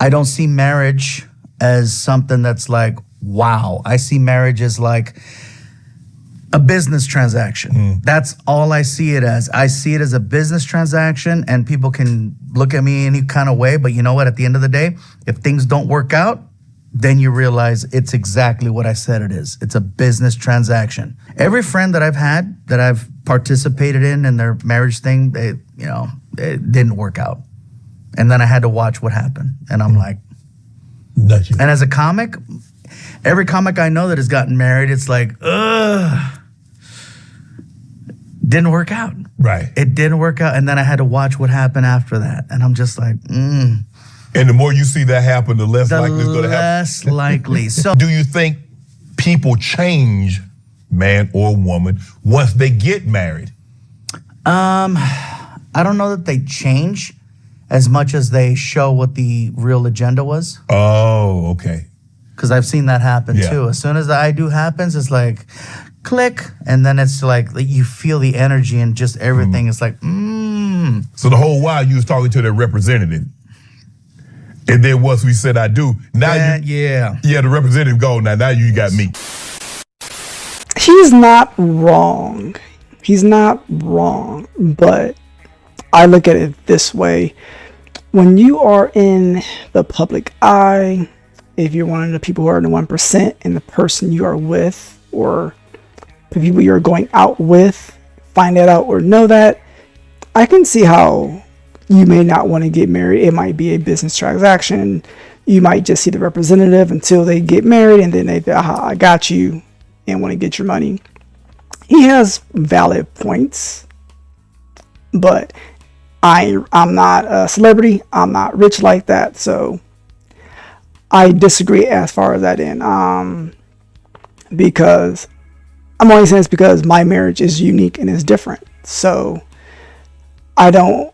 I don't see marriage as something that's like, wow. I see marriage as like a business transaction. That's all I see it as. I see it as a business transaction, and people can look at me any kind of way, but you know what? At the end of the day, if things don't work out, then you realize it's exactly what I said it is. It's a business transaction. Every friend that I've had, that I've participated in their marriage thing, it didn't work out. And then I had to watch what happened. And I'm like, and as a comic, every comic I know that has gotten married, it's like, ugh. Didn't work out. Right. It didn't work out. And then I had to watch what happened after that. And I'm just like, And the more you see that happen, the less likely it's going to happen. Less likely. So, do you think people change, man or woman, once they get married? I don't know that they change as much as they show what the real agenda was. Oh, okay. Because I've seen that happen too. As soon as the I do happens, it's like, click, and then it's like you feel the energy and just everything is like, So the whole while you was talking to their representative. And then once we said I do, now the representative go, now you got me. He's not wrong. He's not wrong, but I look at it this way. When you are in the public eye, if you're one of the people who are in the 1% and the person you are with or the people you're going out with find that out or know that, I can see how you may not want to get married. It might be a business transaction. You might just see the representative until they get married and then they say, aha, I got you, and want to get your money. He has valid points, but I'm not a celebrity. I'm not rich like that. So I disagree as far as that end. Because I'm only saying it's because my marriage is unique and is different. So I don't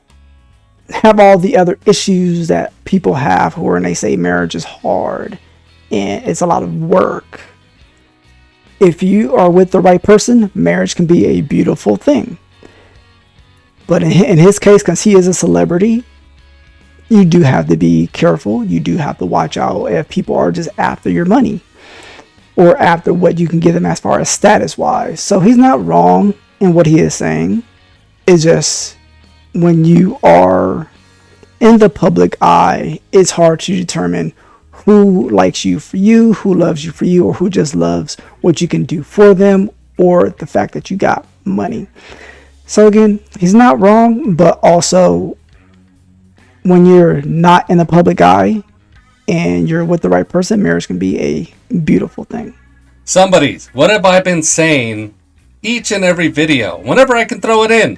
have all the other issues that people have who are, and they say marriage is hard and it's a lot of work. If you are with the right person, marriage can be a beautiful thing. But in his case, because he is a celebrity, you do have to be careful. You do have to watch out if people are just after your money or after what you can give them as far as status wise. So he's not wrong in what he is saying. It's just when you are in the public eye, it's hard to determine who likes you for you, who loves you for you, or who just loves what you can do for them, or the fact that you got money. So again, he's not wrong, but also when you're not in the public eye and you're with the right person, marriage can be a beautiful thing. What have I been saying each and every video, whenever I can throw it in?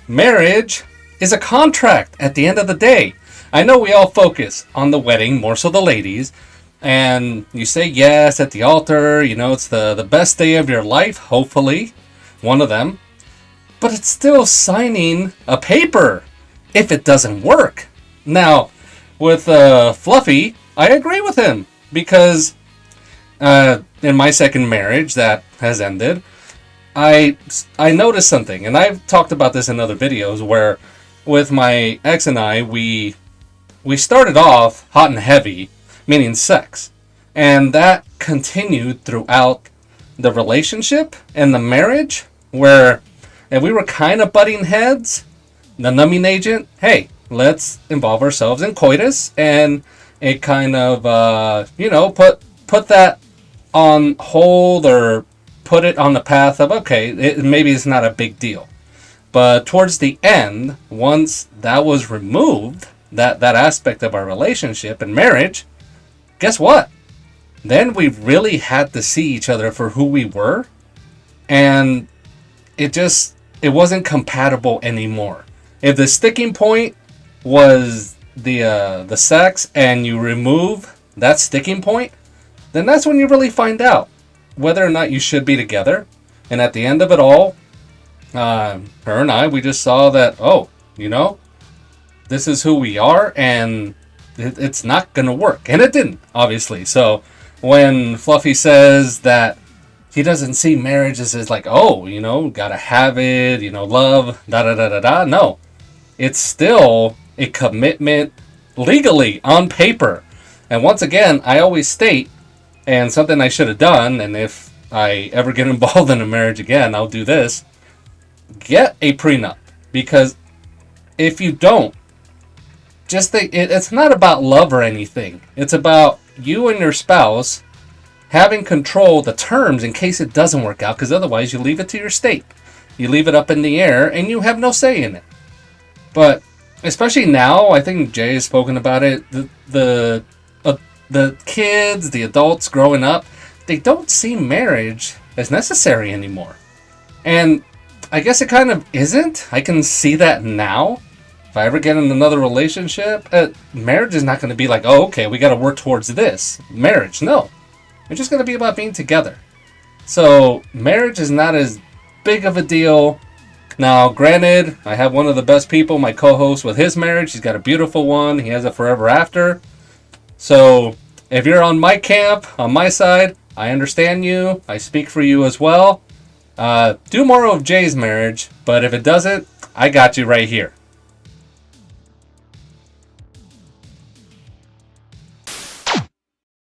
Marriage is a contract at the end of the day. I know we all focus on the wedding, more so the ladies, and you say yes at the altar, it's the best day of your life, hopefully, one of them, but it's still signing a paper if it doesn't work. Now, with Fluffy, I agree with him, because in my second marriage that has ended, I noticed something, and I've talked about this in other videos, where with my ex and I, we started off hot and heavy, meaning sex, and that continued throughout the relationship and the marriage, where if we were kind of butting heads, the numbing agent, hey, let's involve ourselves in coitus, and it kind of put that on hold, or put it on the path of, okay, maybe it's not a big deal. But towards the end, once that was removed, that aspect of our relationship and marriage, guess what? Then we really had to see each other for who we were, and it wasn't compatible anymore. If the sticking point was the sex, and you remove that sticking point, then that's when you really find out whether or not you should be together. And at the end of it all, her and I, we just saw that, this is who we are, and it's not going to work. And it didn't, obviously. So when Fluffy says that he doesn't see marriage as like, gotta have it, love, da-da-da-da-da. No. It's still a commitment legally on paper. And once again, I always state, and something I should have done, and if I ever get involved in a marriage again, I'll do this. Get a prenup. Because if you don't, just think, it's not about love or anything. It's about you and your spouse having control of the terms in case it doesn't work out, because otherwise you leave it to your state. You leave it up in the air, and you have no say in it. But especially now, I think Jay has spoken about it, the kids, the adults growing up, they don't see marriage as necessary anymore. And I guess it kind of isn't. I can see that now. If I ever get in another relationship, marriage is not going to be like, oh, okay, we got to work towards this. Marriage, no. It's just going to be about being together. So marriage is not as big of a deal. Now, granted, I have one of the best people, my co-host, with his marriage. He's got a beautiful one. He has it forever after. So if you're on my camp, on my side, I understand you. I speak for you as well. Do more of Jay's marriage, but if it doesn't, I got you right here.